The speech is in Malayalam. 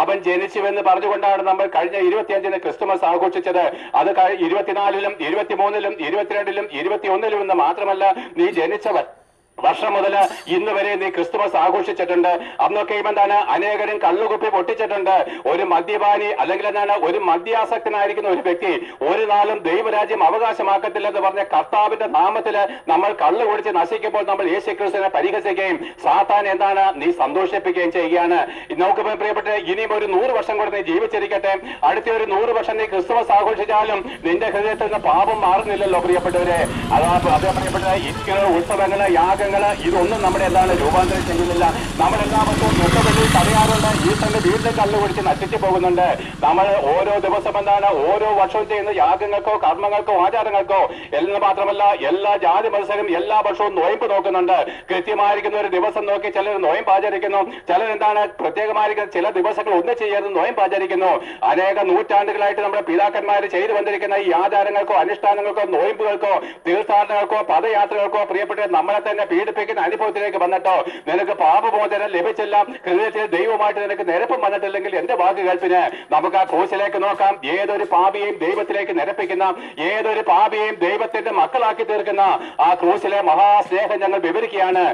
അവൻ ജനിച്ചുവെന്ന് പറഞ്ഞുകൊണ്ടാണ് നമ്മൾ കഴിഞ്ഞ 25-ന് ക്രിസ്തുമസ് ആഘോഷിച്ചത്. അത് 24-ലും 23-ലും 22-ലും 21-ലും എന്ന് മാത്രമല്ല, നീ ജനിച്ചവൻ വർഷം മുതൽ ഇന്ന് വരെ നീ ക്രിസ്തുമസ് ആഘോഷിച്ചിട്ടുണ്ട്. അന്നൊക്കെയും എന്താണ്, അനേകരും കള്ളുകുപ്പി പൊട്ടിച്ചിട്ടുണ്ട്. ഒരു മദ്യപാനി അല്ലെങ്കിൽ എന്താണ്, ഒരു മദ്യാസക്തനായിരിക്കുന്ന ഒരു വ്യക്തി ഒരു നാളും ദൈവരാജ്യം അവകാശമാക്കത്തില്ലെന്ന് പറഞ്ഞ കർത്താവിന്റെ നാമത്തിൽ നമ്മൾ കള്ളു കുടിച്ച് നശിക്കുമ്പോൾ നമ്മൾ യേശുക്രിസ്തുവിനെ പരിഹസിക്കുകയും സാത്താൻ എന്താണ്, നീ സന്തോഷിപ്പിക്കുകയും ചെയ്യുകയാണ്. നമുക്ക് പ്രിയപ്പെട്ട, ഇനിയും ഒരു 100 വർഷം കൂടെ നീ ജീവിച്ചിരിക്കട്ടെ. അടുത്ത ഒരു 100 വർഷം നീ ക്രിസ്തുമസ് ആഘോഷിച്ചാലും നിന്റെ ഹൃദയത്തിൽ നിന്ന് പാപം മാറുന്നില്ലല്ലോ പ്രിയപ്പെട്ടവരെ. അതേ പ്രിയപ്പെട്ട, ഇക്കല്, ഉത്സവങ്ങള്, ഇതൊന്നും നമ്മുടെ എന്താണ് രൂപാന്തരം ചെയ്യുന്നില്ല. നമ്മളെല്ലാവർക്കും മുട്ടവെള്ളി തടയാറുണ്ട്. ഈ തന്നെ വീട്ടിൽ കള്ളു കുടിച്ച് നശിച്ചു പോകുന്നുണ്ട്. നമ്മൾ ഓരോ ദിവസം എന്താണ്, ഓരോ വർഷവും ചെയ്യുന്ന യാഗങ്ങൾക്കോ കർമ്മങ്ങൾക്കോ ആചാരങ്ങൾക്കോ എന്ന് മാത്രമല്ല, എല്ലാ ജാതി മത്സരം എല്ലാ വർഷവും നോയമ്പ് നോക്കുന്നുണ്ട്. കൃത്യമായിരിക്കുന്ന ഒരു ദിവസം നോക്കി ചിലർ നോയമ്പ് ആചരിക്കുന്നു. ചിലർ എന്താണ്, പ്രത്യേകമായിരിക്കുന്ന ചില ദിവസങ്ങൾ ഒന്നും ചെയ്യരുത് നോയമ്പ് ആചരിക്കുന്നു. അനേക നൂറ്റാണ്ടുകളായിട്ട് നമ്മുടെ പിതാക്കന്മാർ ചെയ്തു വന്നിരിക്കുന്ന ഈ ആചാരങ്ങൾക്കോ അനുഷ്ഠാനങ്ങൾക്കോ നോയമ്പുകൾക്കോ തീർത്ഥാടനങ്ങൾക്കോ പദയാത്രകൾക്കോ പ്രിയപ്പെട്ട നമ്മളെ തന്നെ പീഡിപ്പിക്കുന്ന അനുഭവത്തിലേക്ക് വന്നിട്ടോ നിനക്ക് പാപമോചനം ലഭിച്ചില്ല, ഹൃദയത്തിൽ ദൈവമായിട്ട് നിനക്ക് നിരപ്പം വന്നിട്ടില്ലെങ്കിൽ എന്റെ വാക്ക് കേൾപ്പിന് നമുക്ക് ആ ക്രൂശിലേക്ക് നോക്കാം. ഏതൊരു പാപിയെയും ദൈവത്തിലേക്ക് നിരപ്പിക്കുന്ന, ഏതൊരു പാപിയെയും ദൈവത്തിന്റെ മക്കളാക്കി തീർക്കുന്ന ആ ക്രൂശിലെ മഹാസ്നേഹം ഞങ്ങൾ വിവരിക്കുകയാണ്.